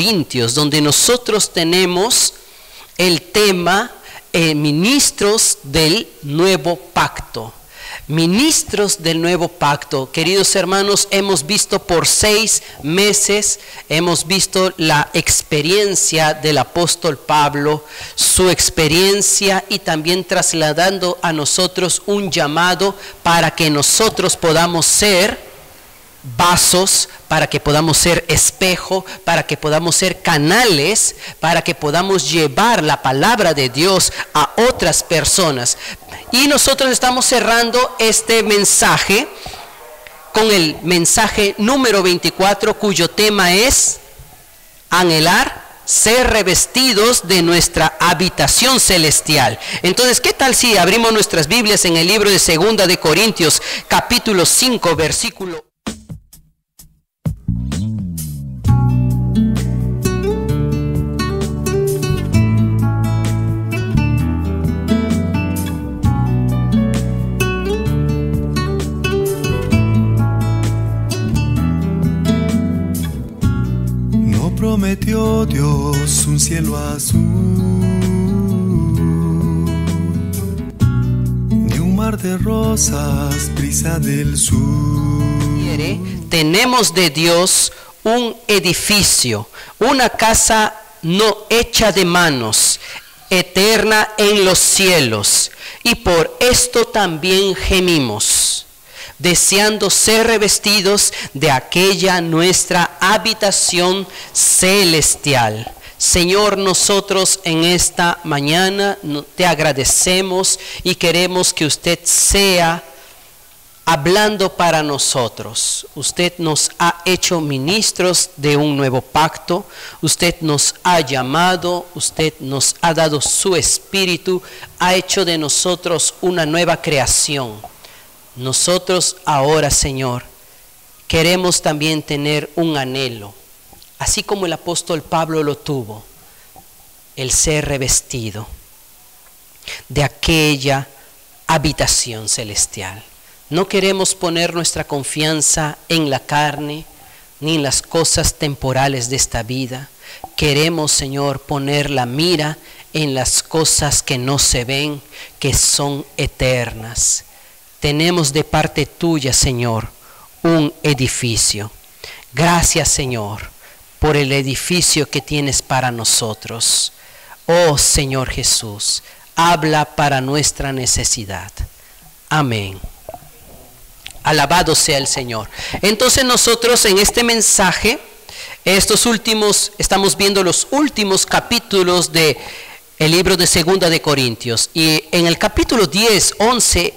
Corintios, donde nosotros tenemos el tema ministros del nuevo pacto. Ministros del nuevo pacto. Queridos hermanos, hemos visto por 6 meses, hemos visto la experiencia del apóstol Pablo, su experiencia, y también trasladando a nosotros un llamado para que nosotros podamos ser vasos, para que podamos ser espejo, para que podamos ser canales, para que podamos llevar la palabra de Dios a otras personas. Y nosotros estamos cerrando este mensaje con el mensaje número 24, cuyo tema es anhelar ser revestidos de nuestra habitación celestial. Entonces, ¿qué tal si abrimos nuestras Biblias en el libro de 2 de Corintios, capítulo 5, versículo 1? Prometió Dios un cielo azul, ni un mar de rosas, brisa del sur. Tenemos de Dios un edificio, una casa no hecha de manos, eterna en los cielos, y por esto también gemimos, deseando ser revestidos de aquella nuestra habitación celestial. Señor, nosotros en esta mañana te agradecemos y queremos que usted sea hablando para nosotros. Usted nos ha hecho ministros de un nuevo pacto, usted nos ha llamado, usted nos ha dado su espíritu, ha hecho de nosotros una nueva creación. Nosotros ahora, Señor, queremos también tener un anhelo, así como el apóstol Pablo lo tuvo, el ser revestido de aquella habitación celestial. No queremos poner nuestra confianza en la carne, ni en las cosas temporales de esta vida. Queremos, Señor, poner la mira en las cosas que no se ven, que son eternas. Tenemos de parte tuya, Señor, un edificio. Gracias, Señor, por el edificio que tienes para nosotros. Oh, Señor Jesús, habla para nuestra necesidad. Amén. Alabado sea el Señor. Entonces nosotros en este mensaje, estamos viendo los últimos capítulos del libro de 2 de Corintios. Y en el capítulo 10, 11,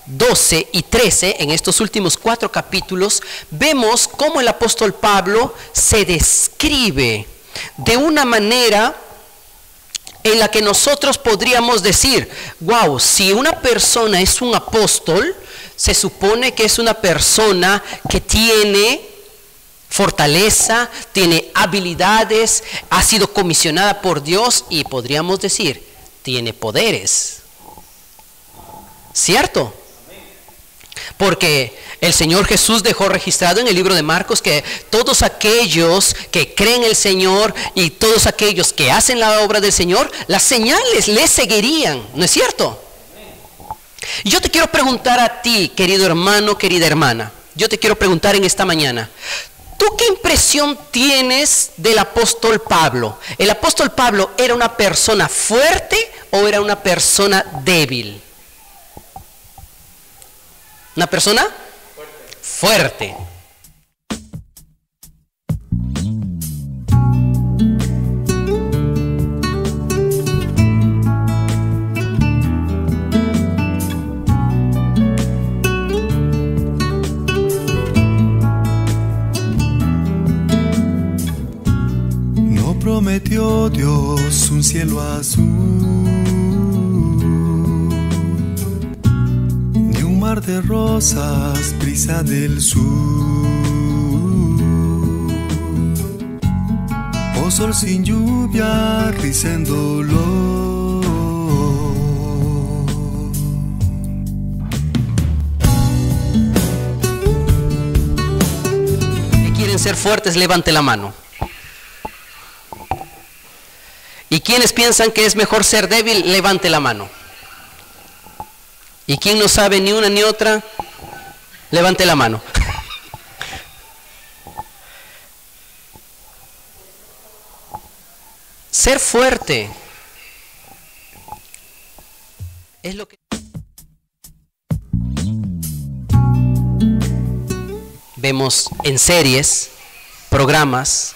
12 y 13, en estos últimos 4 capítulos, vemos cómo el apóstol Pablo se describe de una manera en la que nosotros podríamos decir, wow, si una persona es un apóstol, se supone que es una persona que tiene fortaleza, tiene habilidades, ha sido comisionada por Dios y podríamos decir, tiene poderes. ¿Cierto? Porque el Señor Jesús dejó registrado en el libro de Marcos que todos aquellos que creen en el Señor y todos aquellos que hacen la obra del Señor, las señales les seguirían, ¿no es cierto? Y yo te quiero preguntar a ti, querido hermano, querida hermana, yo te quiero preguntar en esta mañana, ¿tú qué impresión tienes del apóstol Pablo? ¿El apóstol Pablo era una persona fuerte o era una persona débil? ¿Una persona? Fuerte. No prometió Dios un cielo azul, mar de rosas, brisa del sur, oh sol sin lluvia, risa en dolor. Si quieren ser fuertes, levante la mano. ¿Y quienes piensan que es mejor ser débil? Levante la mano. ¿Y quién no sabe ni una ni otra? Levante la mano. Ser fuerte es lo que vemos en series, programas.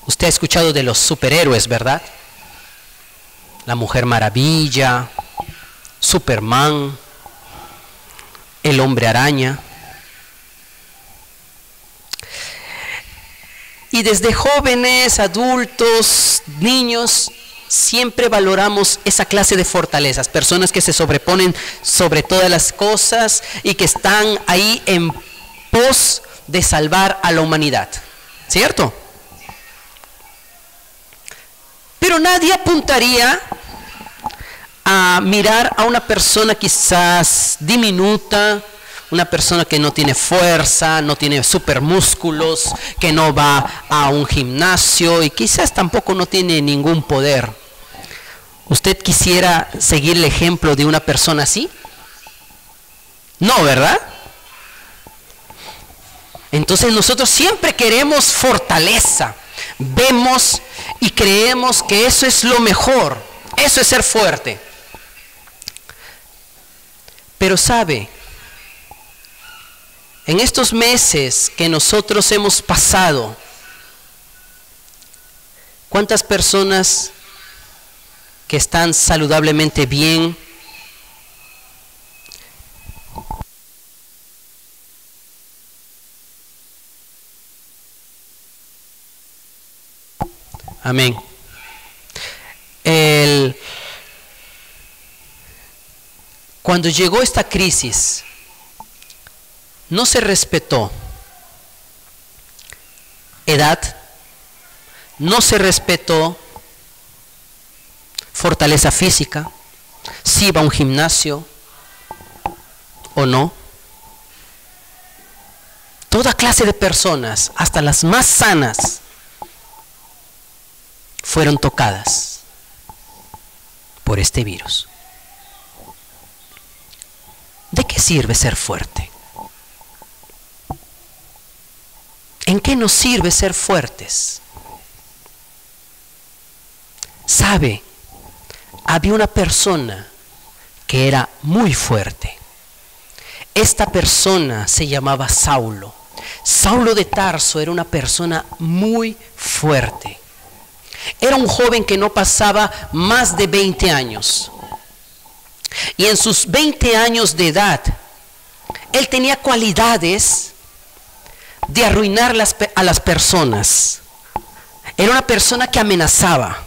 Usted ha escuchado de los superhéroes, ¿verdad? La Mujer Maravilla, Superman, el Hombre Araña. Y desde jóvenes, adultos, niños, siempre valoramos esa clase de fortalezas, personas que se sobreponen sobre todas las cosas y que están ahí en pos de salvar a la humanidad, ¿cierto? Pero nadie apuntaría a mirar a una persona quizás diminuta, una persona que no tiene fuerza, no tiene supermúsculos, que no va a un gimnasio y quizás tampoco no tiene ningún poder. ¿Usted quisiera seguir el ejemplo de una persona así? No, ¿verdad? Entonces nosotros siempre queremos fortaleza. Vemos y creemos que eso es lo mejor. Eso es ser fuerte. Pero sabe, en estos meses que nosotros hemos pasado, ¿cuántas personas que están saludablemente bien amén? Cuando llegó esta crisis, no se respetó edad, no se respetó fortaleza física, si va a un gimnasio o no. Toda clase de personas, hasta las más sanas, fueron tocadas por este virus. ¿De qué sirve ser fuerte? ¿En qué nos sirve ser fuertes? ¿Sabe? Había una persona que era muy fuerte. Esta persona se llamaba Saulo. Saulo de Tarso era una persona muy fuerte. Era un joven que no pasaba más de 20 años. Y en sus 20 años de edad, él tenía cualidades de arruinar a las personas. Era una persona que amenazaba,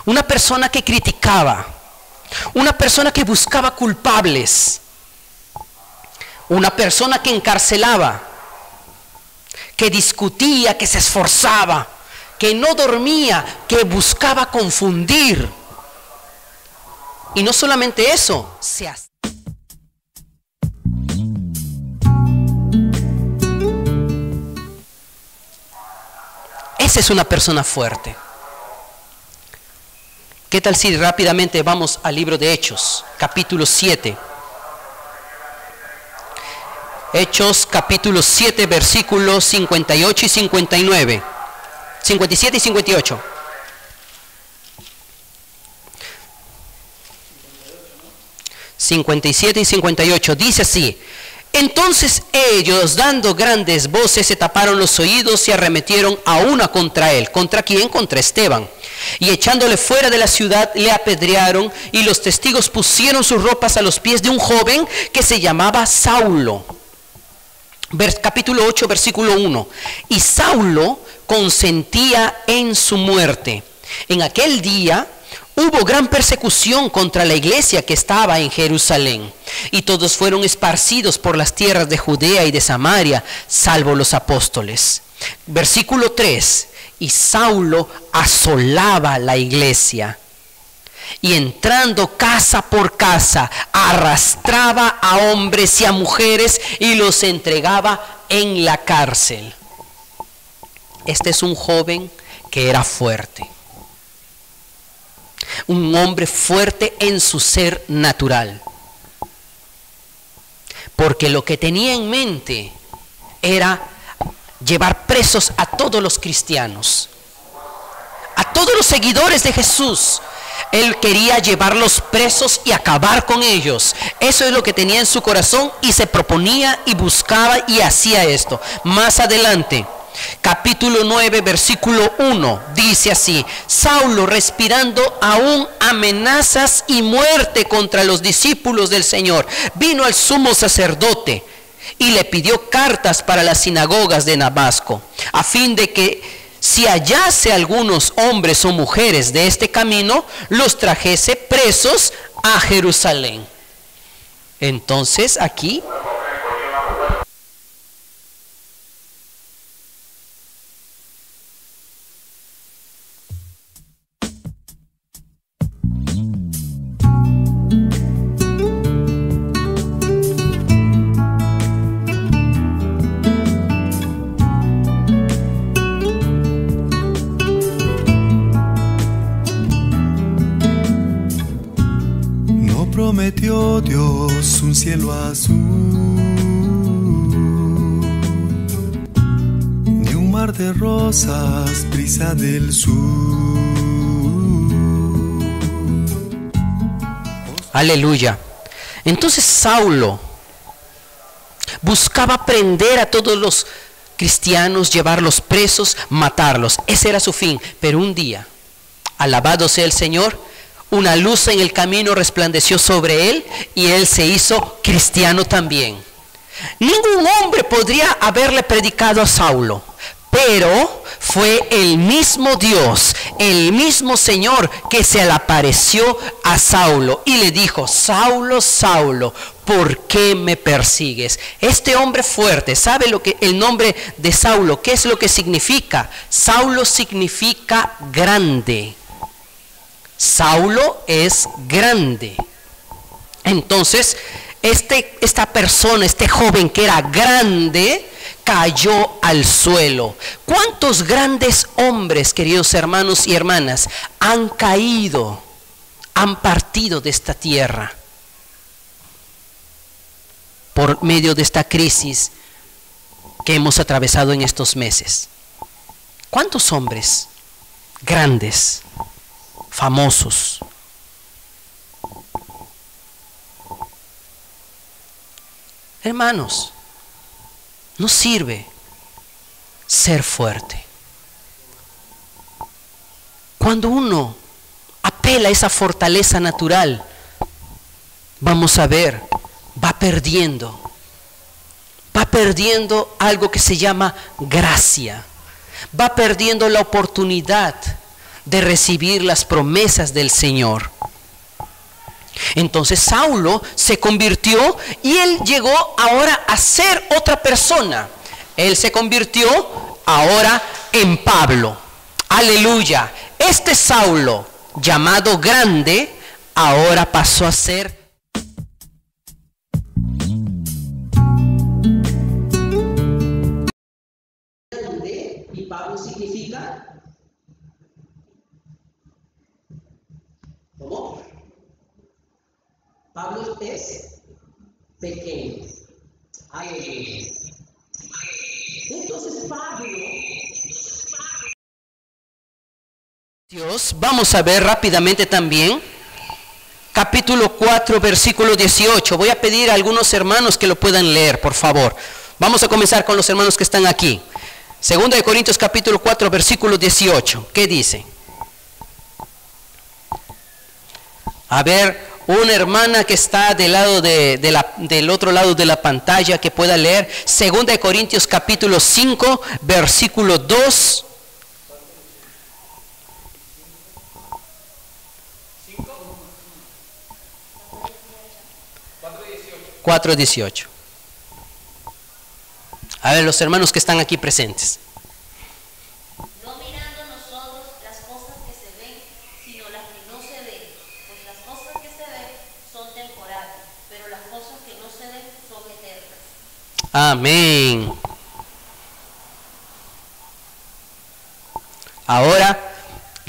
una persona que criticaba, una persona que buscaba culpables, una persona que encarcelaba, que discutía, que se esforzaba, que no dormía, que buscaba confundir. Y no solamente eso, esa es una persona fuerte. ¿Qué tal si rápidamente vamos al libro de Hechos, capítulo 7? Hechos, capítulo 7, versículos 58 y 59. 57 y 58. ¿No? 57 y 58, dice así: entonces ellos, dando grandes voces, se taparon los oídos y arremetieron a una contra él. ¿Contra quién? Contra Esteban. Y echándole fuera de la ciudad, le apedrearon, y los testigos pusieron sus ropas a los pies de un joven que se llamaba Saulo. Capítulo 8, versículo 1. Y Saulo consentía en su muerte. En aquel día hubo gran persecución contra la iglesia que estaba en Jerusalén, y todos fueron esparcidos por las tierras de Judea y de Samaria, salvo los apóstoles. Versículo 3. Y Saulo asolaba la iglesia, y entrando casa por casa, arrastraba a hombres y a mujeres y los entregaba en la cárcel. Este es un joven que era fuerte. un hombre fuerte en su ser natural. Porque lo que tenía en mente era llevar presos a todos los cristianos, a todos los seguidores de Jesús. Él quería llevarlos presos y acabar con ellos. Eso es lo que tenía en su corazón y se proponía y buscaba y hacía esto. Más adelante, capítulo 9, versículo 1, dice así: Saulo, respirando aún amenazas y muerte contra los discípulos del Señor, vino al sumo sacerdote y le pidió cartas para las sinagogas de Damasco, a fin de que si hallase algunos hombres o mujeres de este camino, los trajese presos a Jerusalén. Entonces aquí prometió Dios un cielo azul, ni un mar de rosas, brisa del sur. Aleluya. Entonces Saulo buscaba prender a todos los cristianos, llevarlos presos, matarlos. Ese era su fin. Pero un día, alabado sea el Señor, una luz en el camino resplandeció sobre él y él se hizo cristiano también. Ningún hombre podría haberle predicado a Saulo, pero fue el mismo Dios, el mismo Señor que se le apareció a Saulo y le dijo: Saulo, Saulo, ¿por qué me persigues? Este hombre fuerte, ¿sabe lo que el nombre de Saulo? ¿Qué es lo que significa? Saulo significa grande. Saulo es grande. Entonces, esta persona, este joven que era grande, cayó al suelo. ¿Cuántos grandes hombres, queridos hermanos y hermanas, han caído, han partido de esta tierra por medio de esta crisis que hemos atravesado en estos meses? ¿Cuántos hombres grandes, famosos? Hermanos, no sirve ser fuerte. Cuando uno apela a esa fortaleza natural, vamos a ver, va perdiendo algo que se llama gracia, va perdiendo la oportunidad de recibir las promesas del Señor. Entonces Saulo se convirtió y él llegó ahora a ser otra persona. Él se convirtió ahora en Pablo. Aleluya. Este Saulo, llamado grande, ahora pasó a ser grande. Y Pablo significa ¿cómo? Pablo es pequeño. Aleluya. Entonces Pablo, Dios, vamos a ver rápidamente también capítulo 4, versículo 18. Voy a pedir a algunos hermanos que lo puedan leer, por favor. Vamos a comenzar con los hermanos que están aquí. Segunda de Corintios capítulo 4, versículo 18. ¿Qué dice? A ver, una hermana que está del lado del otro lado de la pantalla que pueda leer. Segunda de Corintios capítulo 5, versículo 2. 4:18. A ver, los hermanos que están aquí presentes. No mirando nosotros las cosas que se ven, sino las que no se ven, pues las cosas que se ven son temporales, pero las cosas que no se ven son eternas. Amén. Ahora,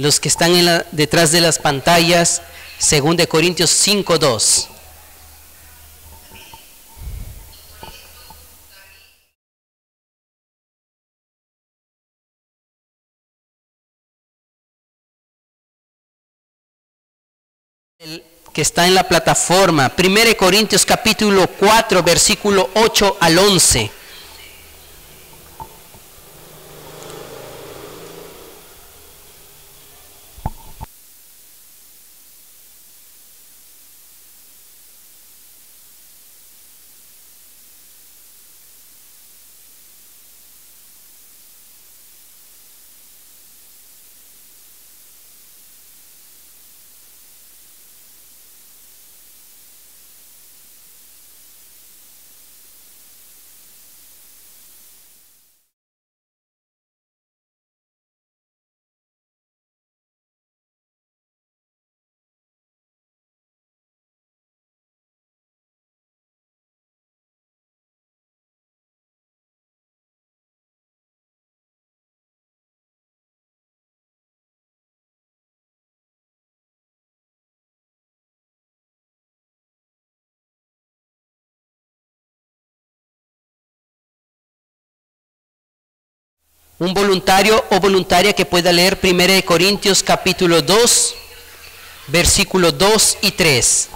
Los que están detrás de las pantallas, 2 Corintios 5:2. El que está en la plataforma, 1 Corintios capítulo 4, versículo 8 al 11. Un voluntario o voluntaria que pueda leer 1 Corintios capítulo 2, versículos 2 y 3.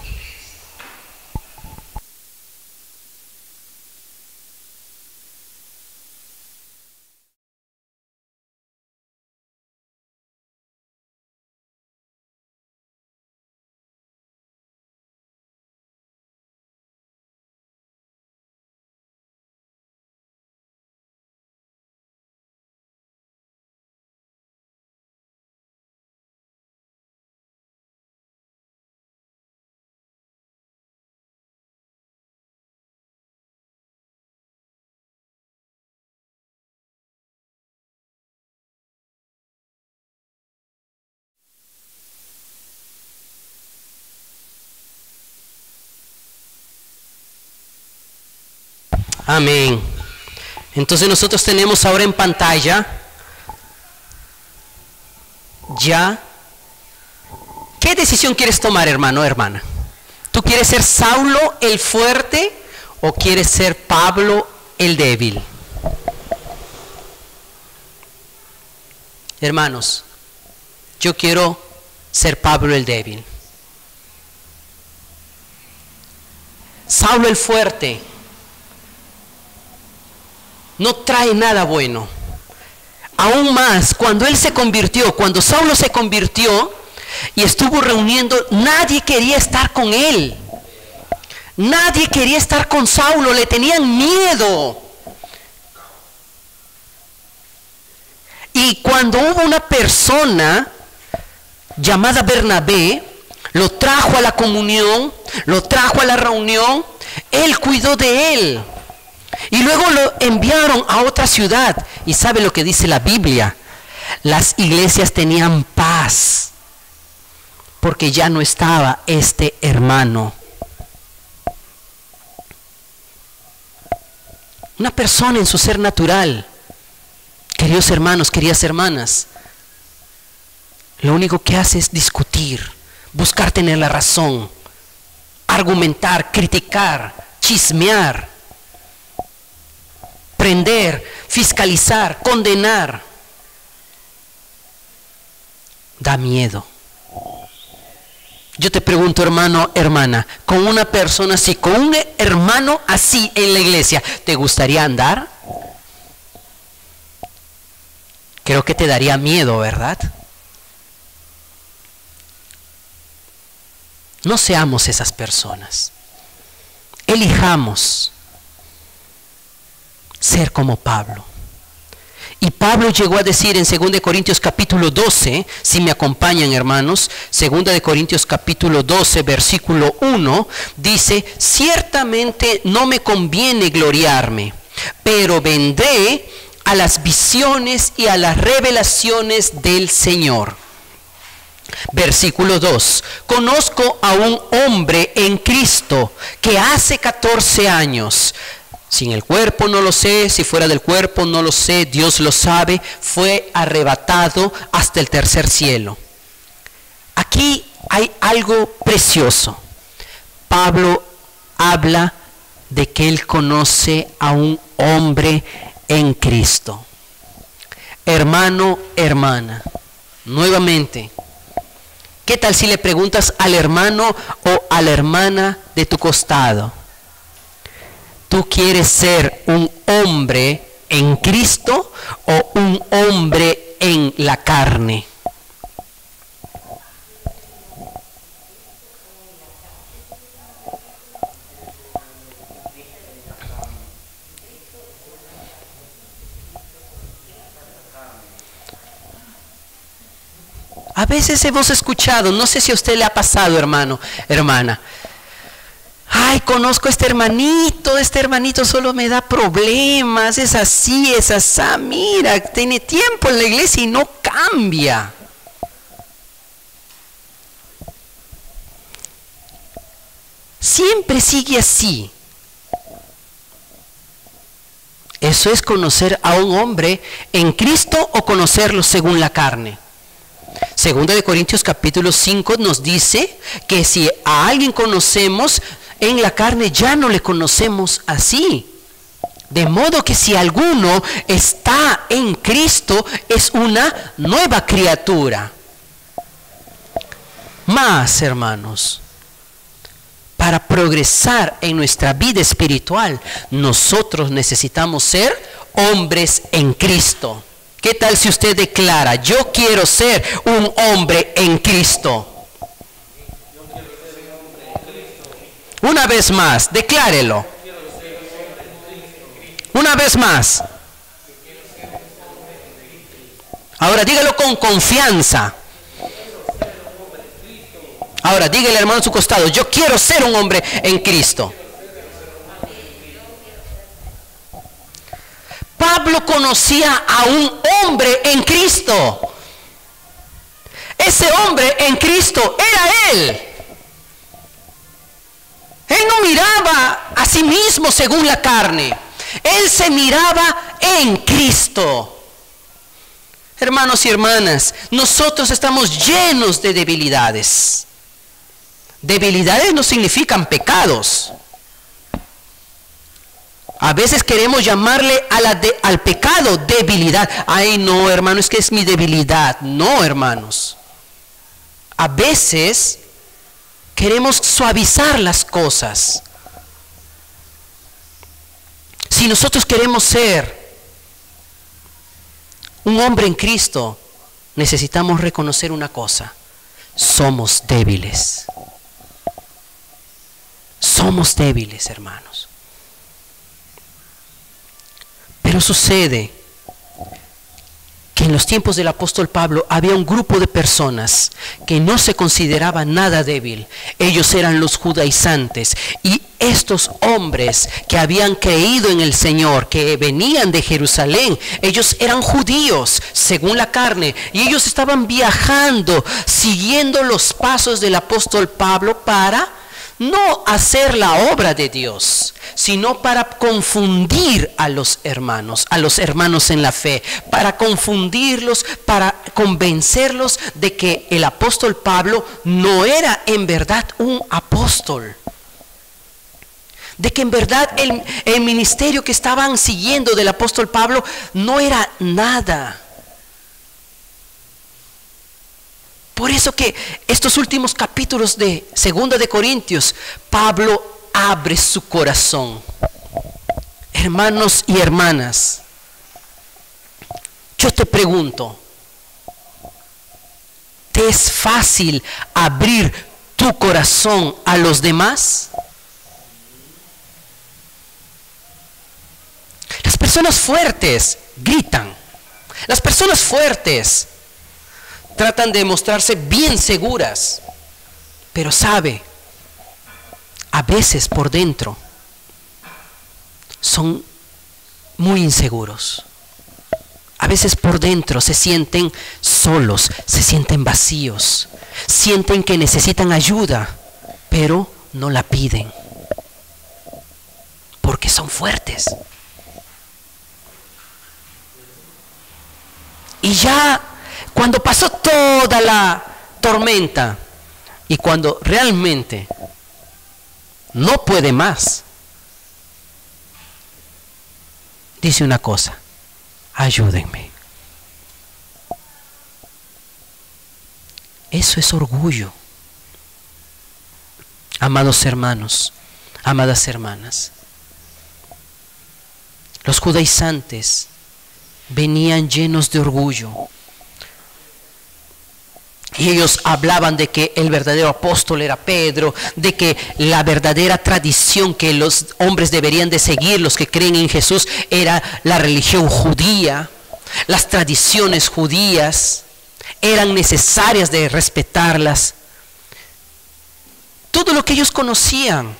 Amén. Entonces nosotros tenemos ahora en pantalla ya. ¿Qué decisión quieres tomar, hermano o hermana? ¿Tú quieres ser Saulo el fuerte o quieres ser Pablo el débil? Hermanos, yo quiero ser Pablo el débil. Saulo el fuerte no trae nada bueno. Aún más, cuando él se convirtió, cuando Saulo se convirtió y estuvo reuniendo, nadie quería estar con él. Nadie quería estar con Saulo, le tenían miedo. Y cuando hubo una persona llamada Bernabé, lo trajo a la comunión, lo trajo a la reunión, él cuidó de él. Y luego lo enviaron a otra ciudad. ¿Y sabe lo que dice la Biblia? Las iglesias tenían paz, porque ya no estaba este hermano. Una persona en su ser natural, queridos hermanos, queridas hermanas, lo único que hace es discutir, buscar tener la razón, argumentar, criticar, chismear, prender, fiscalizar, condenar. Da miedo. Yo te pregunto, hermano, hermana, con una persona así, con un hermano así en la iglesia, ¿te gustaría andar? Creo que te daría miedo, ¿verdad? No seamos esas personas. Elijamos ser como Pablo. Y Pablo llegó a decir en 2 Corintios capítulo 12, si me acompañan, hermanos, 2 Corintios capítulo 12, versículo 1, dice: ciertamente no me conviene gloriarme, pero vendré a las visiones y a las revelaciones del Señor. Versículo 2: conozco a un hombre en Cristo que hace 14 años Si en el cuerpo no lo sé, si fuera del cuerpo no lo sé, Dios lo sabe, fue arrebatado hasta el tercer cielo. Aquí hay algo precioso. Pablo habla de que él conoce a un hombre en Cristo. Hermano, hermana, nuevamente, ¿qué tal si le preguntas al hermano o a la hermana de tu costado? ¿Tú quieres ser un hombre en Cristo o un hombre en la carne? A veces hemos escuchado, no sé si a usted le ha pasado, hermano, hermana. Ay, conozco a este hermanito solo me da problemas, es así, mira, tiene tiempo en la iglesia y no cambia. Siempre sigue así. ¿Eso es conocer a un hombre en Cristo o conocerlo según la carne? Segunda de Corintios capítulo 5 nos dice que si a alguien conocemos en la carne, ya no le conocemos así. De modo que si alguno está en Cristo, es una nueva criatura. Más, hermanos, para progresar en nuestra vida espiritual, nosotros necesitamos ser hombres en Cristo. ¿Qué tal si usted declara, yo quiero ser un hombre en Cristo? Una vez más, declárelo. Una vez más. Ahora dígalo con confianza. Ahora dígale al hermano a su costado, yo quiero ser un hombre en Cristo. Pablo conocía a un hombre en Cristo. Ese hombre en Cristo era él. Él no miraba a sí mismo según la carne. Él se miraba en Cristo. Hermanos y hermanas, nosotros estamos llenos de debilidades. Debilidades no significan pecados. A veces queremos llamarle al pecado debilidad. Ay, no, hermano, es que es mi debilidad. No, hermanos. A veces queremos suavizar las cosas. Si nosotros queremos ser un hombre en Cristo, necesitamos reconocer una cosa: somos débiles. Somos débiles, hermanos. Pero sucede que en los tiempos del apóstol Pablo había un grupo de personas que no se consideraban nada débil. Ellos eran los judaizantes, y estos hombres que habían creído en el Señor, que venían de Jerusalén, ellos eran judíos según la carne, y ellos estaban viajando siguiendo los pasos del apóstol Pablo para no hacer la obra de Dios, sino para confundir a los hermanos en la fe, para confundirlos, para convencerlos de que el apóstol Pablo no era en verdad un apóstol, de que en verdad el ministerio que estaban siguiendo del apóstol Pablo no era nada. Por eso que estos últimos capítulos de Segunda de Corintios, Pablo abre su corazón. Hermanos y hermanas, yo te pregunto, ¿te es fácil abrir tu corazón a los demás? Las personas fuertes gritan. Las personas fuertes tratan de mostrarse bien seguras, pero sabe, a veces por dentro son muy inseguros. A veces por dentro se sienten solos, se sienten vacíos, sienten que necesitan ayuda, pero no la piden. ¿Por porque son fuertes. Y ya cuando pasó toda la tormenta y cuando realmente no puede más, dice una cosa: ayúdenme. Eso es orgullo. Amados hermanos, amadas hermanas, los judaizantes venían llenos de orgullo. Y ellos hablaban de que el verdadero apóstol era Pedro, de que la verdadera tradición que los hombres deberían de seguir, los que creen en Jesús, era la religión judía. Las tradiciones judías eran necesarias de respetarlas. Todo lo que ellos conocían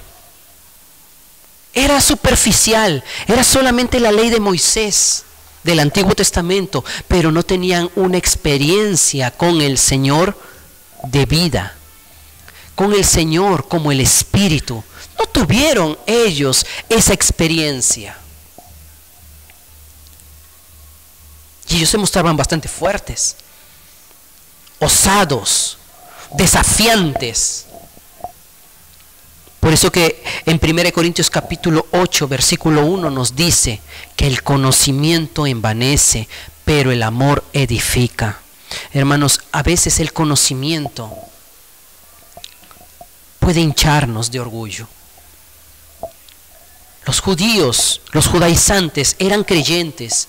era superficial, era solamente la ley de Moisés del Antiguo Testamento, pero no tenían una experiencia con el Señor de vida, con el Señor como el Espíritu. No tuvieron ellos esa experiencia. Y ellos se mostraban bastante fuertes, osados, desafiantes. Por eso que en 1 Corintios capítulo 8, versículo 1 nos dice que el conocimiento envanece, pero el amor edifica. Hermanos, a veces el conocimiento puede hincharnos de orgullo. Los judíos, los judaizantes eran creyentes.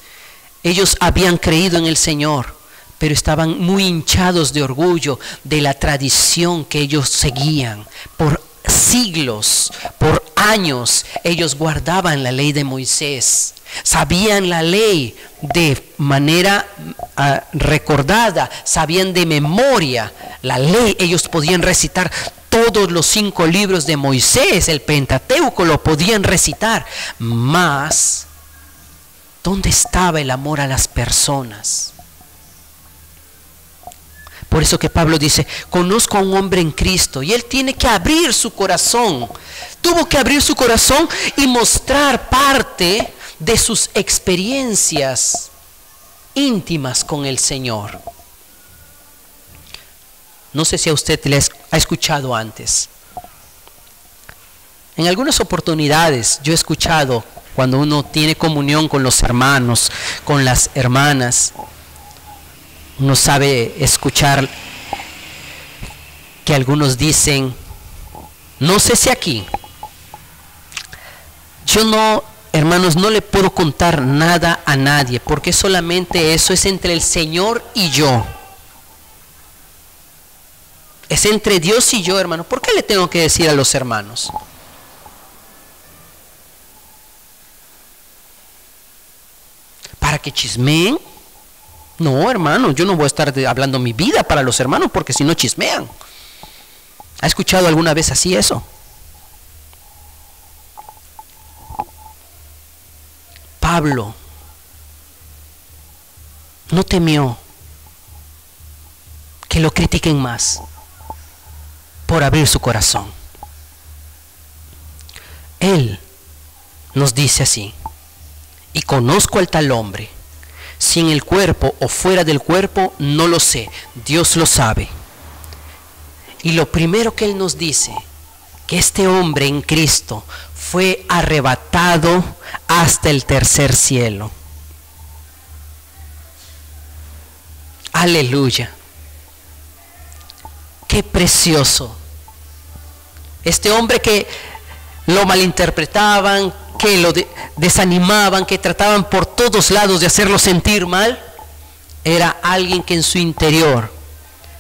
Ellos habían creído en el Señor, pero estaban muy hinchados de orgullo de la tradición que ellos seguían. Por siglos, por años, ellos guardaban la ley de Moisés, sabían la ley de manera recordada, sabían de memoria la ley. Ellos podían recitar todos los 5 libros de Moisés, el Pentateuco lo podían recitar. Mas, ¿dónde estaba el amor a las personas? Por eso que Pablo dice: conozco a un hombre en Cristo, y él tiene que abrir su corazón. Tuvo que abrir su corazón y mostrar parte de sus experiencias íntimas con el Señor. No sé si a usted les ha escuchado antes. En algunas oportunidades yo he escuchado, cuando uno tiene comunión con los hermanos, con las hermanas, uno sabe escuchar que algunos dicen: no sé si aquí, yo no, hermanos, no le puedo contar nada a nadie, porque solamente eso es entre el Señor y yo. Es entre Dios y yo, hermano. ¿Por qué le tengo que decir a los hermanos? ¿Para que chismeen? No, hermano, yo no voy a estar hablando mi vida para los hermanos, porque si no chismean. ¿Ha escuchado alguna vez así eso? Pablo no temió que lo critiquen más por abrir su corazón. Él nos dice así: y conozco al tal hombre, si en el cuerpo o fuera del cuerpo, no lo sé, Dios lo sabe. Y lo primero que él nos dice, que este hombre en Cristo fue arrebatado hasta el tercer cielo. Aleluya. Qué precioso. Este hombre que lo malinterpretaban, que lo desanimaban, que trataban por todos lados de hacerlo sentir mal, era alguien que en su interior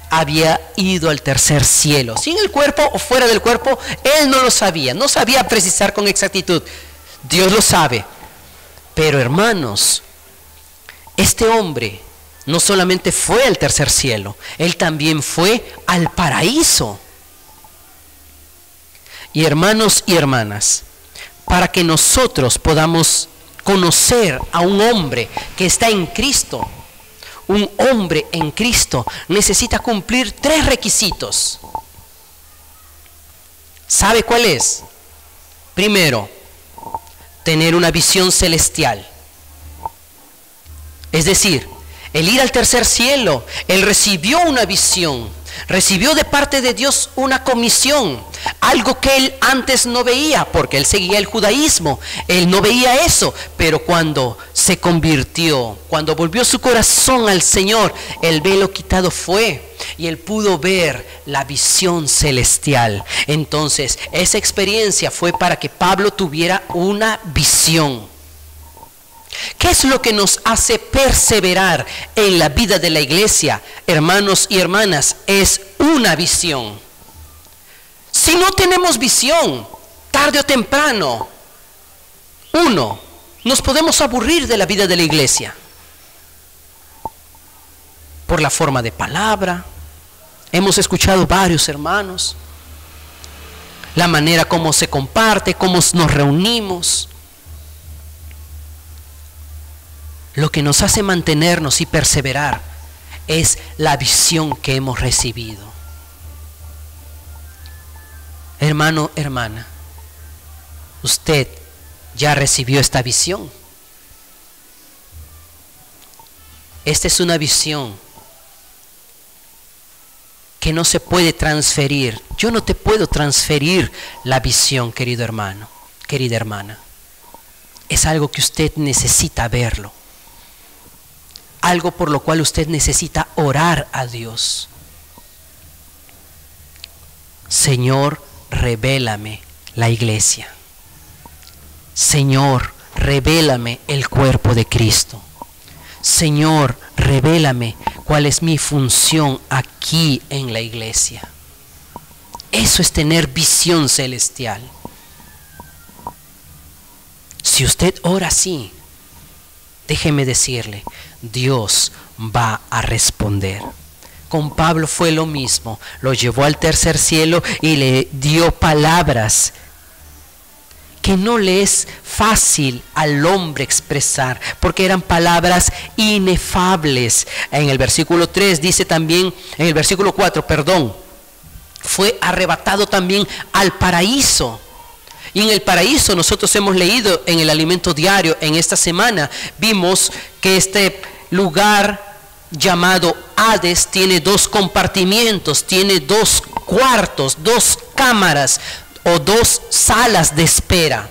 había ido al tercer cielo. Si en el cuerpo o fuera del cuerpo, él no lo sabía, no sabía precisar con exactitud. Dios lo sabe. Pero hermanos, este hombre no solamente fue al tercer cielo, él también fue al paraíso. Y hermanos y hermanas, para que nosotros podamos conocer a un hombre que está en Cristo, un hombre en Cristo necesita cumplir 3 requisitos. ¿Sabe cuál es? Primero, tener una visión celestial. Es decir, el ir al tercer cielo, él recibió una visión, recibió de parte de Dios una comisión, algo que él antes no veía, porque él seguía el judaísmo, él no veía eso, pero cuando se convirtió, cuando volvió su corazón al Señor, el velo quitado fue, y él pudo ver la visión celestial. Entonces, esa experiencia fue para que Pablo tuviera una visión. ¿Qué es lo que nos hace perseverar en la vida de la iglesia, hermanos y hermanas? Es una visión. Si no tenemos visión, tarde o temprano, nos podemos aburrir de la vida de la iglesia. Por la forma de palabra, hemos escuchado varios hermanos, la manera como se comparte, cómo nos reunimos. Lo que nos hace mantenernos y perseverar es la visión que hemos recibido. Hermano, hermana, usted ya recibió esta visión. Esta es una visión que no se puede transferir. Yo no te puedo transferir la visión, querido hermano, querida hermana. Es algo que usted necesita verlo. Algo por lo cual usted necesita orar a Dios. Señor, revélame la iglesia. Señor, revélame el cuerpo de Cristo. Señor, revélame cuál es mi función aquí en la iglesia. Eso es tener visión celestial. Si usted ora así, déjeme decirle, Dios va a responder. Con Pablo fue lo mismo, lo llevó al tercer cielo y le dio palabras que no le es fácil al hombre expresar, porque eran palabras inefables. En el versículo 3 dice también, en el versículo 4, fue arrebatado también al paraíso. Y en el paraíso nosotros hemos leído en el alimento diario, en esta semana, vimos que este lugar llamado Hades tiene 2 compartimientos, tiene 2 cuartos, 2 cámaras o 2 salas de espera.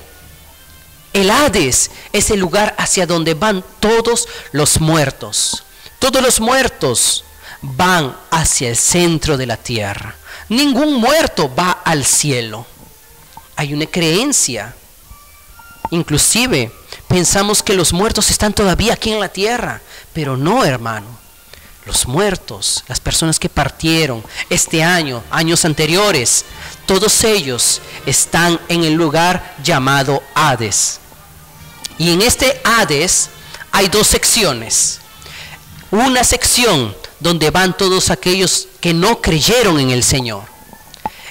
El Hades es el lugar hacia donde van todos los muertos. Todos los muertos van hacia el centro de la tierra. Ningún muerto va al cielo. Hay una creencia, inclusive pensamos que los muertos están todavía aquí en la tierra, pero no, hermano. Los muertos, las personas que partieron este año, años anteriores, todos ellos están en el lugar llamado Hades. Y en este Hades hay 2 secciones. Una sección donde van todos aquellos que no creyeron en el Señor.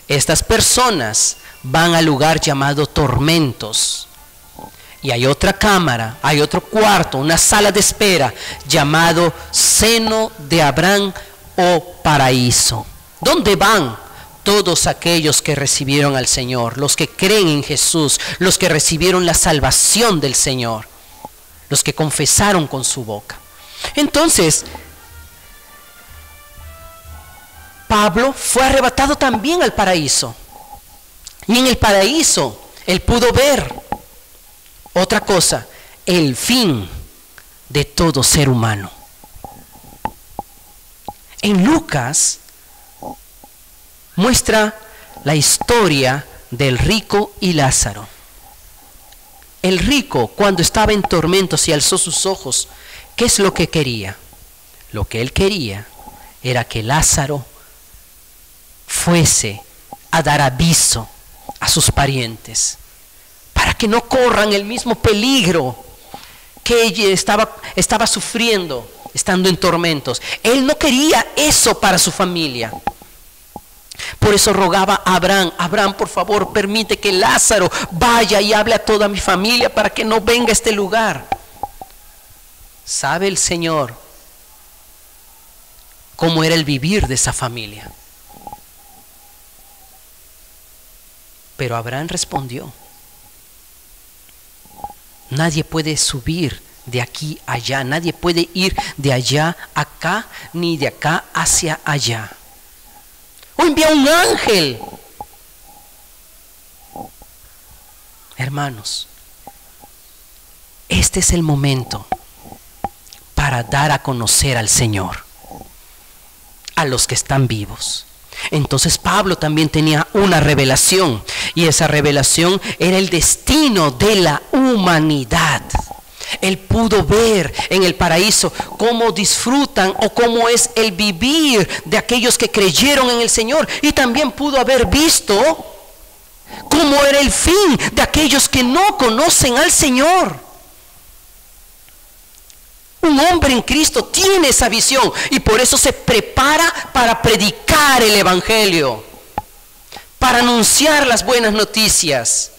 Estas personas van al lugar llamado tormentos. Y hay otra cámara, hay otro cuarto, una sala de espera llamado seno de Abraham o paraíso. ¿Dónde van todos aquellos que recibieron al Señor? Los que creen en Jesús, los que recibieron la salvación del Señor, los que confesaron con su boca. Entonces, Pablo fue arrebatado también al paraíso. Y en el paraíso él pudo ver otra cosa, el fin de todo ser humano. En Lucas muestra la historia del rico y Lázaro. El rico, cuando estaba en tormentos y alzó sus ojos, ¿qué es lo que quería? Lo que él quería era que Lázaro fuese a dar aviso a sus parientes, para que no corran el mismo peligro que ella estaba sufriendo estando en tormentos. Él no quería eso para su familia. Por eso rogaba a Abraham: Abraham, por favor, permite que Lázaro vaya y hable a toda mi familia para que no venga a este lugar. ¿Sabe el Señor cómo era el vivir de esa familia? Pero Abraham respondió: Nadie puede subir de aquí a allá, nadie puede ir de allá a acá, ni de acá hacia allá. O envía un ángel. Hermanos, este es el momento para dar a conocer al Señor a los que están vivos. Entonces Pablo también tenía una revelación, y esa revelación era el destino de la humanidad. Él pudo ver en el paraíso cómo disfrutan o cómo es el vivir de aquellos que creyeron en el Señor, y también pudo haber visto cómo era el fin de aquellos que no conocen al Señor. Un hombre en Cristo tiene esa visión y por eso se prepara para predicar el Evangelio, para anunciar las buenas noticias.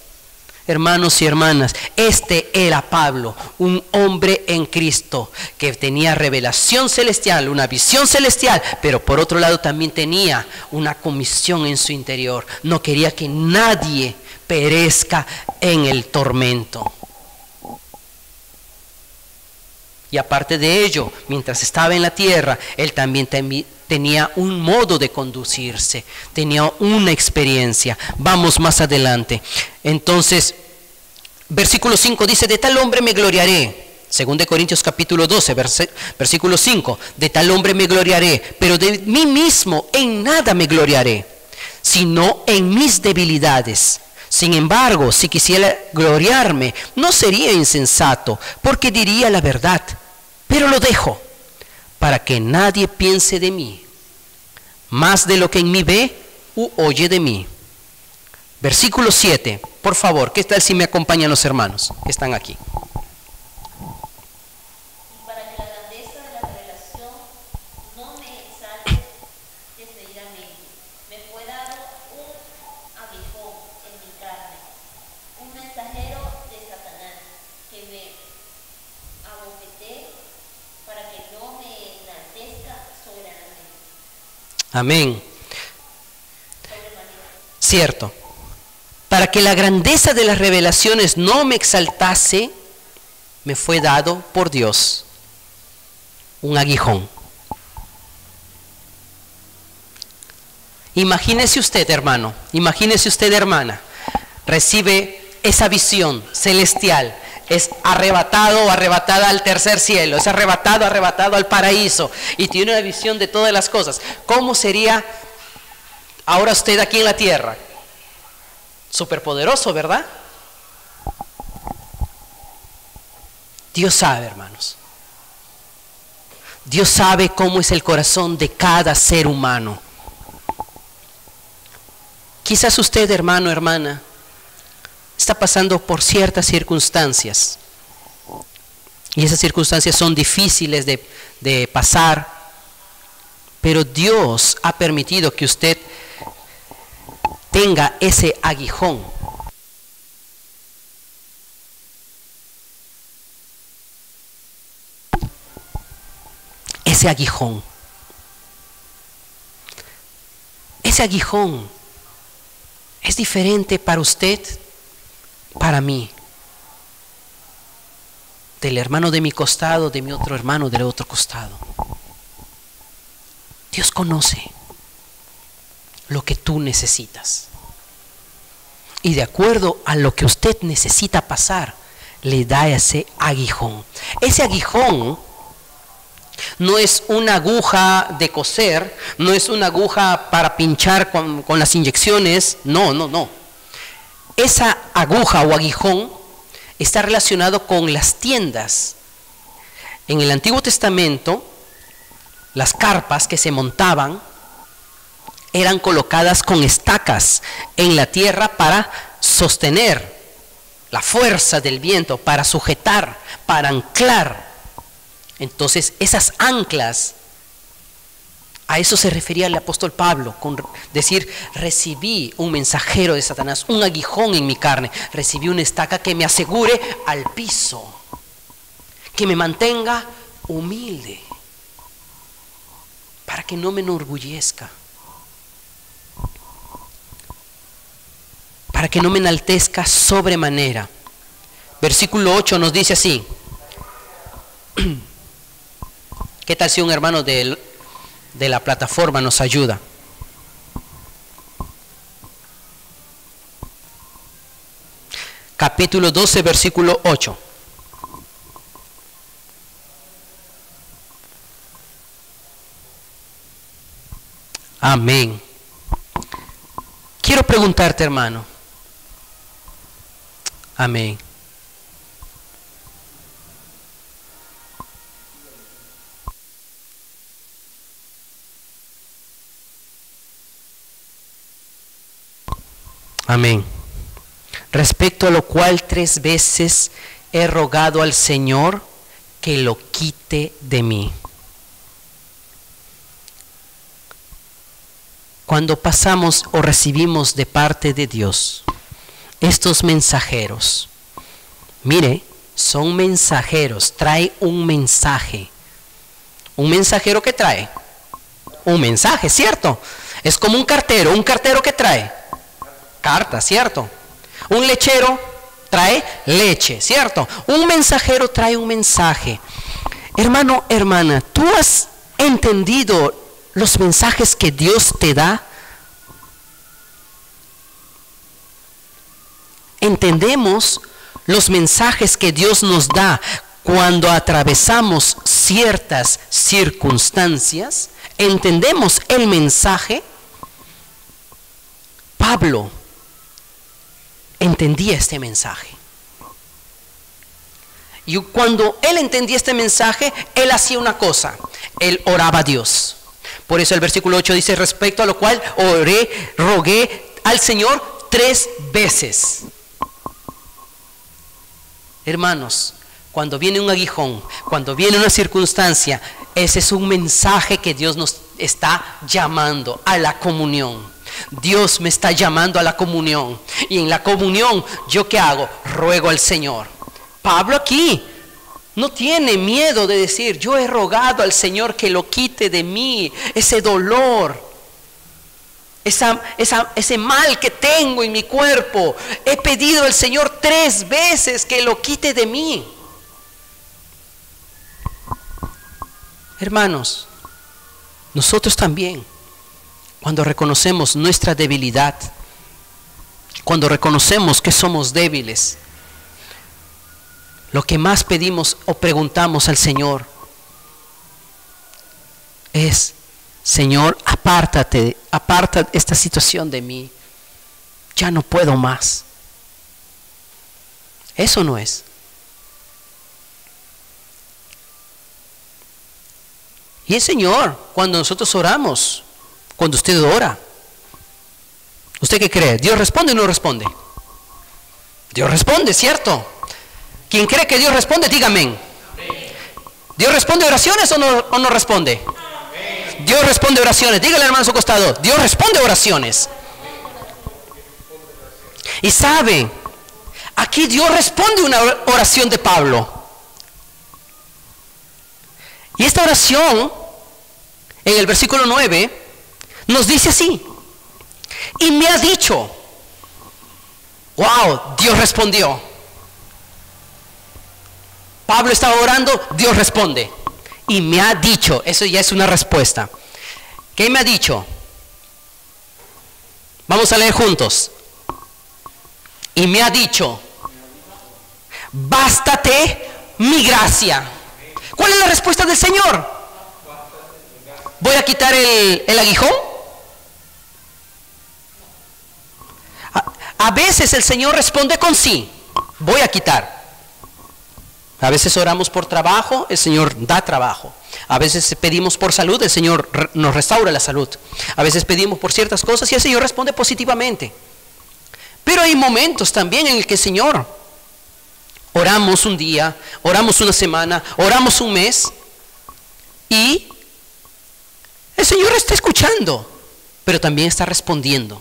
Hermanos y hermanas, este era Pablo, un hombre en Cristo que tenía revelación celestial, una visión celestial, pero por otro lado también tenía una comisión en su interior. No quería que nadie perezca en el tormento. Y aparte de ello, mientras estaba en la tierra, él también tenía un modo de conducirse, tenía una experiencia. Vamos más adelante. Entonces, versículo 5 dice: de tal hombre me gloriaré. 2 Corintios capítulo 12, versículo 5. De tal hombre me gloriaré, pero de mí mismo en nada me gloriaré, sino en mis debilidades. Sin embargo, si quisiera gloriarme, no sería insensato, porque diría la verdad. Pero lo dejo, para que nadie piense de mí más de lo que en mí ve u oye de mí. Versículo 7, por favor, ¿qué tal si me acompañan los hermanos que están aquí? Y para que la grandeza de la revelación no me exalte desmedidamente, me fue dado un aguijón en mi carne, un mensajero de Satanás, que me abofetee para que no me enaltezca soberanamente. Amén. Cierto. Para que la grandeza de las revelaciones no me exaltase, me fue dado por Dios un aguijón. Imagínese usted, hermano, imagínese usted, hermana, recibe esa visión celestial, es arrebatado o arrebatada al tercer cielo, es arrebatado al paraíso, y tiene una visión de todas las cosas. ¿Cómo sería ahora usted aquí en la tierra? Superpoderoso, ¿verdad? Dios sabe, hermanos. Dios sabe cómo es el corazón de cada ser humano. Quizás usted, hermano, hermana, está pasando por ciertas circunstancias, y esas circunstancias son difíciles de pasar, pero Dios ha permitido que usted tenga ese aguijón. Ese aguijón. Ese aguijón es diferente para usted, para mí, del hermano de mi costado, de mi otro hermano del otro costado. Dios conoce lo que tú necesitas, y de acuerdo a lo que usted necesita pasar, le da ese aguijón. Ese aguijón no es una aguja de coser, no es una aguja para pinchar con las inyecciones, no. Esa aguja o aguijón está relacionado con las tiendas. En el Antiguo Testamento, las carpas que se montaban eran colocadas con estacas en la tierra para sostener la fuerza del viento, para sujetar, para anclar. Entonces, esas anclas, a eso se refería el apóstol Pablo, con decir: recibí un mensajero de Satanás, un aguijón en mi carne, recibí una estaca que me asegure al piso, que me mantenga humilde, para que no me enorgullezca, para que no me enaltezca sobremanera. versículo 8 nos dice así. ¿Qué tal si un hermano de la plataforma nos ayuda? Capítulo 12, versículo 8. Amén. Quiero preguntarte, hermano. Amén. Amén. Respecto a lo cual 3 veces he rogado al Señor que lo quite de mí. Cuando pasamos o recibimos de parte de Dios estos mensajeros, mire, son mensajeros, trae un mensaje. ¿Un mensajero qué trae? Un mensaje, ¿cierto? Es como un cartero que trae carta, ¿cierto? Un lechero trae leche, ¿cierto? Un mensajero trae un mensaje. Hermano, hermana, ¿tú has entendido los mensajes que Dios te da? ¿Entendemos los mensajes que Dios nos da cuando atravesamos ciertas circunstancias? ¿Entendemos el mensaje? Pablo entendía este mensaje. Y cuando él entendía este mensaje, él hacía una cosa: él oraba a Dios. Por eso el versículo 8 dice: respecto a lo cual rogué al Señor 3 veces. Hermanos, cuando viene un aguijón, cuando viene una circunstancia, ese es un mensaje que Dios nos está llamando a la comunión. Dios me está llamando a la comunión. Y en la comunión, ¿yo qué hago? Ruego al Señor. Pablo aquí no tiene miedo de decir: yo he rogado al Señor que lo quite de mí, ese dolor, ese mal que tengo en mi cuerpo. He pedido al Señor 3 veces que lo quite de mí. Hermanos, nosotros también, cuando reconocemos nuestra debilidad, cuando reconocemos que somos débiles, lo que más pedimos o preguntamos al Señor es: Señor, aparta esta situación de mí, ya no puedo más. Eso no es. Y el Señor, cuando nosotros oramos, cuando usted ora, ¿usted qué cree? ¿Dios responde o no responde? Dios responde, ¿cierto? ¿Quién cree que Dios responde? Dígame. ¿Dios responde oraciones o no responde? Dios responde oraciones. Dígale al hermano a su costado: Dios responde oraciones. Y sabe, aquí Dios responde una oración de Pablo. Y esta oración, en el versículo 9, nos dice así: y me ha dicho. Wow, Dios respondió. Pablo estaba orando, Dios responde. Y me ha dicho, eso ya es una respuesta. ¿Qué me ha dicho? Vamos a leer juntos. Y me ha dicho: bástate mi gracia. ¿Cuál es la respuesta del Señor? ¿Voy a quitar el aguijón? A veces el Señor responde con sí: voy a quitar. A veces oramos por trabajo, el Señor da trabajo. A veces pedimos por salud, el Señor nos restaura la salud. A veces pedimos por ciertas cosas y el Señor responde positivamente. Pero hay momentos también en el que el Señor, oramos un día, oramos una semana, oramos un mes, y el Señor está escuchando, pero también está respondiendo.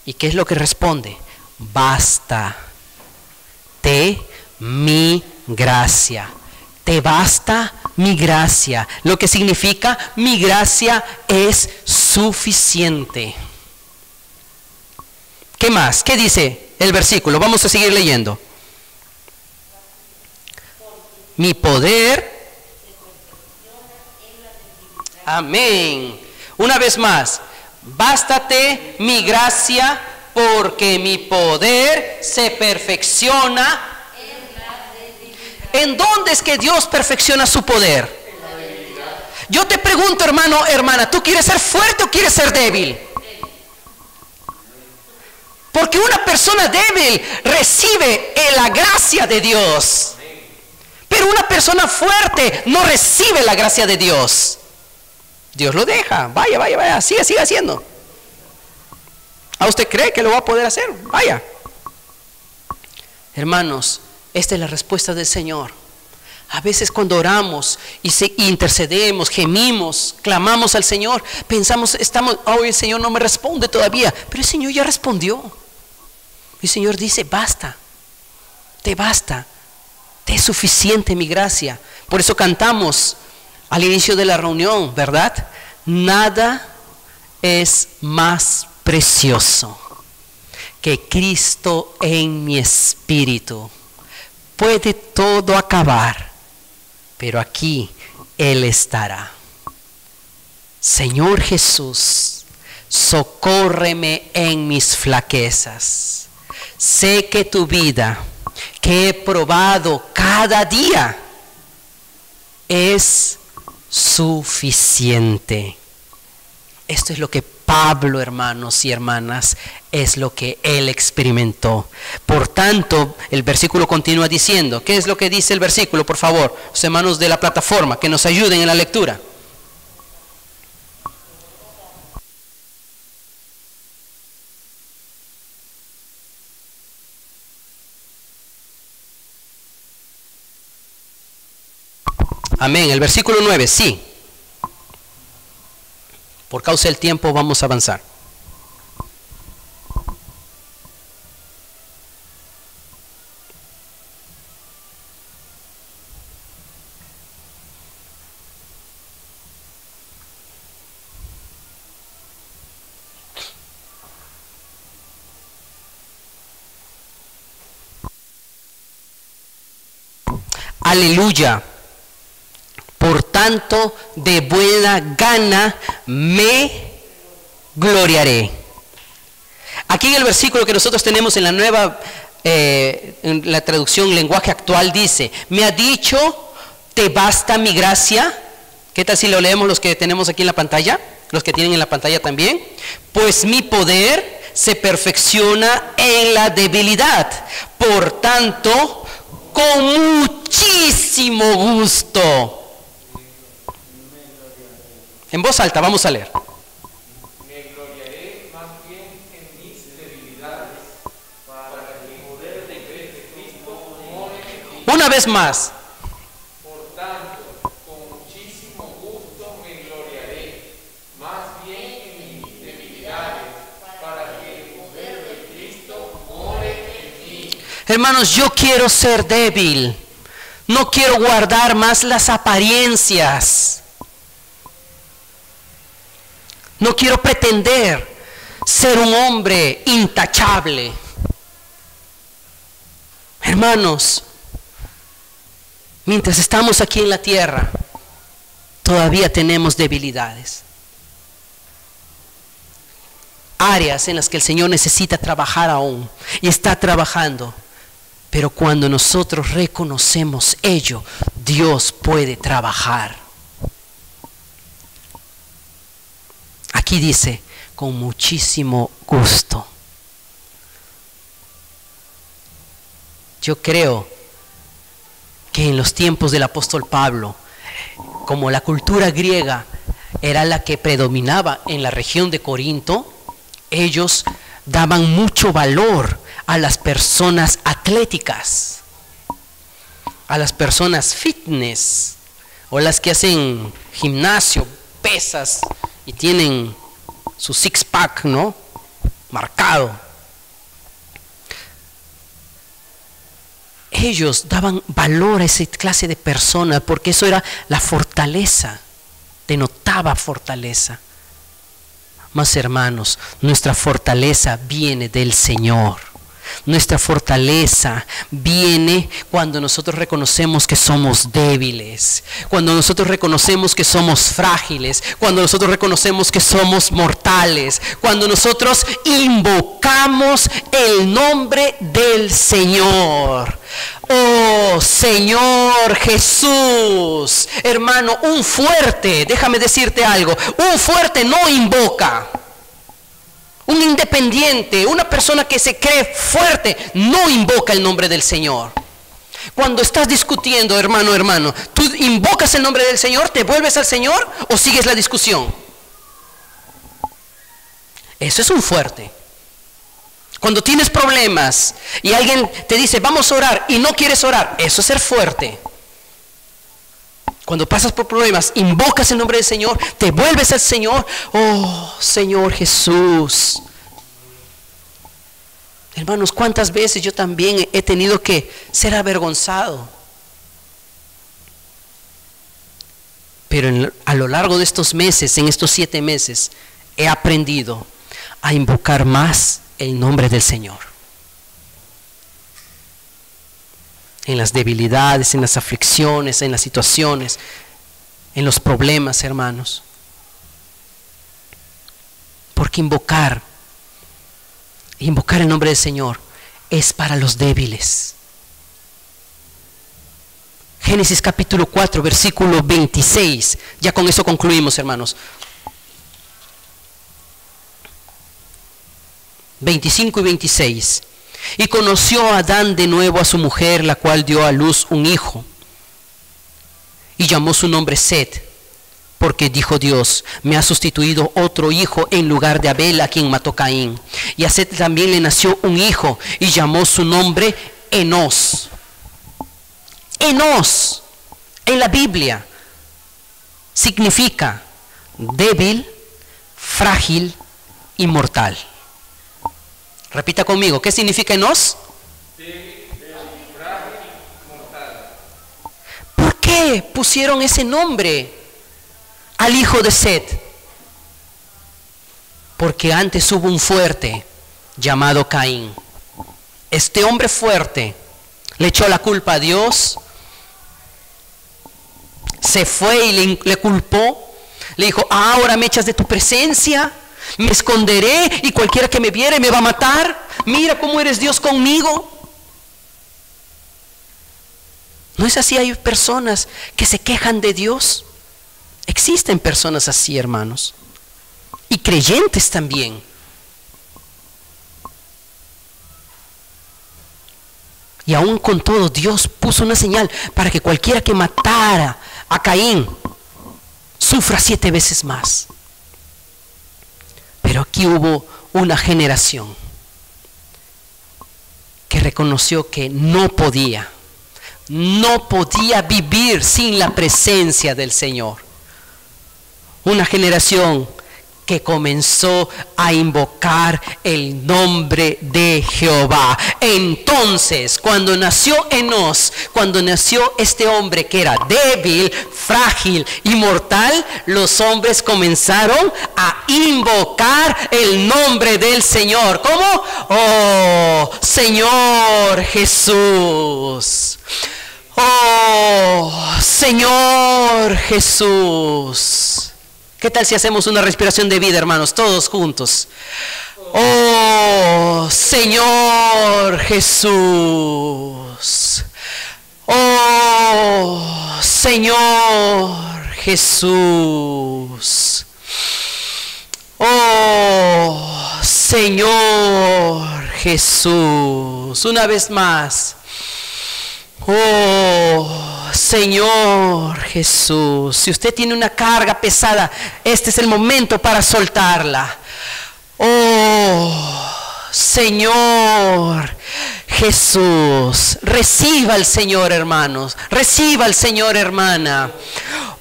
¿Y qué es lo que responde? Basta mi gracia. Te basta mi gracia. Lo que significa: mi gracia es suficiente. ¿Qué más? ¿Qué dice el versículo? Vamos a seguir leyendo. mi poder. Amén. Una vez más, bástate mi gracia, porque mi poder se perfecciona. ¿En dónde es que Dios perfecciona su poder? Yo te pregunto, hermano, hermana, ¿tú quieres ser fuerte o quieres ser débil? Porque una persona débil recibe la gracia de Dios, pero una persona fuerte no recibe la gracia de Dios. Dios lo deja, vaya, siga haciendo. ¿A usted cree que lo va a poder hacer? Vaya. Hermanos, esta es la respuesta del Señor. A veces cuando oramos y intercedemos, gemimos, clamamos al Señor, pensamos, hoy el Señor no me responde todavía, pero el Señor ya respondió. El Señor dice, basta, te es suficiente mi gracia. Por eso cantamos al inicio de la reunión, ¿verdad? Nada es más precioso que Cristo en mi espíritu. Puede todo acabar, pero aquí Él estará. Señor Jesús, socórreme en mis flaquezas. Sé que tu vida, que he probado cada día, es suficiente. Esto es lo que Pablo, hermanos y hermanas, es lo que él experimentó. Por tanto, el versículo continúa diciendo, ¿qué es lo que dice el versículo? Por favor, los hermanos de la plataforma, que nos ayuden en la lectura. Amén. El versículo 9, sí. Por causa del tiempo vamos a avanzar. Aleluya. Por tanto, de buena gana me gloriaré. Aquí en el versículo que nosotros tenemos en la nueva, en la traducción lenguaje actual dice, me ha dicho, ¿te basta mi gracia? ¿Qué tal si lo leemos los que tenemos aquí en la pantalla? Los que tienen en la pantalla también. Pues mi poder se perfecciona en la debilidad. Por tanto, con muchísimo gusto. En voz alta, vamos a leer. Me gloriaré más bien en mis debilidades, para que el poder de Cristo more en mí. Una vez más. Por tanto, con muchísimo gusto me gloriaré, más bien en mis debilidades, para que el poder de Cristo more en mí. Hermanos, yo quiero ser débil. No quiero guardar más las apariencias. No quiero pretender ser un hombre intachable. Hermanos, mientras estamos aquí en la tierra, todavía tenemos debilidades. Áreas en las que el Señor necesita trabajar aún y está trabajando. Pero cuando nosotros reconocemos ello, Dios puede trabajar. Aquí dice, con muchísimo gusto. Yo creo que en los tiempos del apóstol Pablo, como la cultura griega era la que predominaba en la región de Corinto, ellos daban mucho valor a las personas atléticas, a las personas fitness, o las que hacen gimnasio, pesas, y tienen su six-pack, ¿no? Marcado. Ellos daban valor a esa clase de personas porque eso era la fortaleza, denotaba fortaleza. Mas hermanos, nuestra fortaleza viene del Señor. nuestra fortaleza viene cuando nosotros reconocemos que somos débiles, cuando nosotros reconocemos que somos frágiles, cuando nosotros reconocemos que somos mortales, cuando nosotros invocamos el nombre del Señor. Oh Señor Jesús, hermano, un fuerte, déjame decirte algo, un fuerte no invoca. Un independiente, una persona que se cree fuerte, no invoca el nombre del Señor. Cuando estás discutiendo, hermano, ¿tú invocas el nombre del Señor, te vuelves al Señor o sigues la discusión? Eso es un fuerte. Cuando tienes problemas y alguien te dice vamos a orar y no quieres orar, eso es ser fuerte. Cuando pasas por problemas, invocas el nombre del Señor, te vuelves al Señor. Oh Señor Jesús. Hermanos, ¿cuántas veces yo también he tenido que ser avergonzado? Pero a lo largo de estos meses, en estos 7 meses, he aprendido a invocar más el nombre del Señor. En las debilidades, en las aflicciones, en las situaciones, en los problemas, hermanos. Porque invocar el nombre del Señor es para los débiles. Génesis capítulo 4, versículo 26. Ya con eso concluimos, hermanos. 25 y 26. Y conoció a Adán de nuevo a su mujer, la cual dio a luz un hijo. Y llamó su nombre Set, porque dijo Dios, me ha sustituido otro hijo en lugar de Abel, a quien mató Caín. Y a Set también le nació un hijo, y llamó su nombre Enós. Enós, en la Biblia, significa débil, frágil y mortal. Repita conmigo, ¿qué significa Enós? ¿Por qué pusieron ese nombre al hijo de Set? Porque antes hubo un fuerte llamado Caín. Este hombre fuerte le echó la culpa a Dios, se fue y le culpó, le dijo, ahora me echas de tu presencia, me esconderé y cualquiera que me viere me va a matar. Mira cómo eres Dios conmigo. ¿No es así? Hay personas que se quejan de Dios. Existen personas así, hermanos. Y creyentes también. Y aún con todo, Dios puso una señal para que cualquiera que matara a Caín sufra 7 veces más. Pero aquí hubo una generación que reconoció que no podía vivir sin la presencia del Señor. Una generación que comenzó a invocar el nombre de Jehová. Entonces, cuando nació Enós, cuando nació este hombre que era débil, frágil y mortal, los hombres comenzaron a invocar el nombre del Señor. ¿Cómo? Oh, Señor Jesús. Oh, Señor Jesús. ¿Qué tal si hacemos una respiración de vida, hermanos, todos juntos? Oh, Señor Jesús. Oh, Señor Jesús. Oh, Señor Jesús. Una vez más. Oh, Señor Jesús. Si usted tiene una carga pesada, este es el momento para soltarla. Oh, Señor Jesús. Reciba al Señor, hermanos. Reciba al Señor, hermana.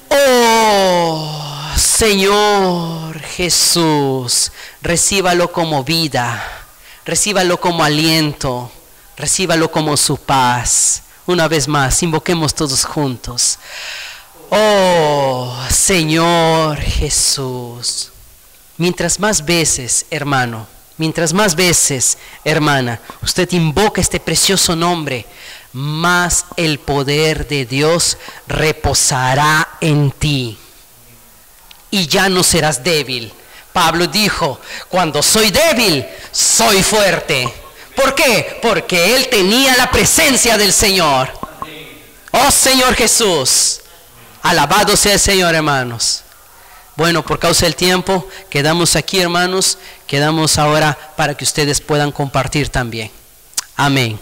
Oh, Señor Jesús. Recíbalo como vida. Recíbalo como aliento. Recíbalo como su paz. Una vez más, invoquemos todos juntos. Oh, Señor Jesús. Mientras más veces, hermano, mientras más veces, hermana, usted invoca este precioso nombre, más el poder de Dios reposará en ti. Y ya no serás débil. Pablo dijo, cuando soy débil, soy fuerte. ¿Por qué? Porque él tenía la presencia del Señor. Oh Señor Jesús, alabado sea el Señor, hermanos. Bueno, por causa del tiempo, quedamos aquí, hermanos. Quedamos ahora para que ustedes puedan compartir también. Amén.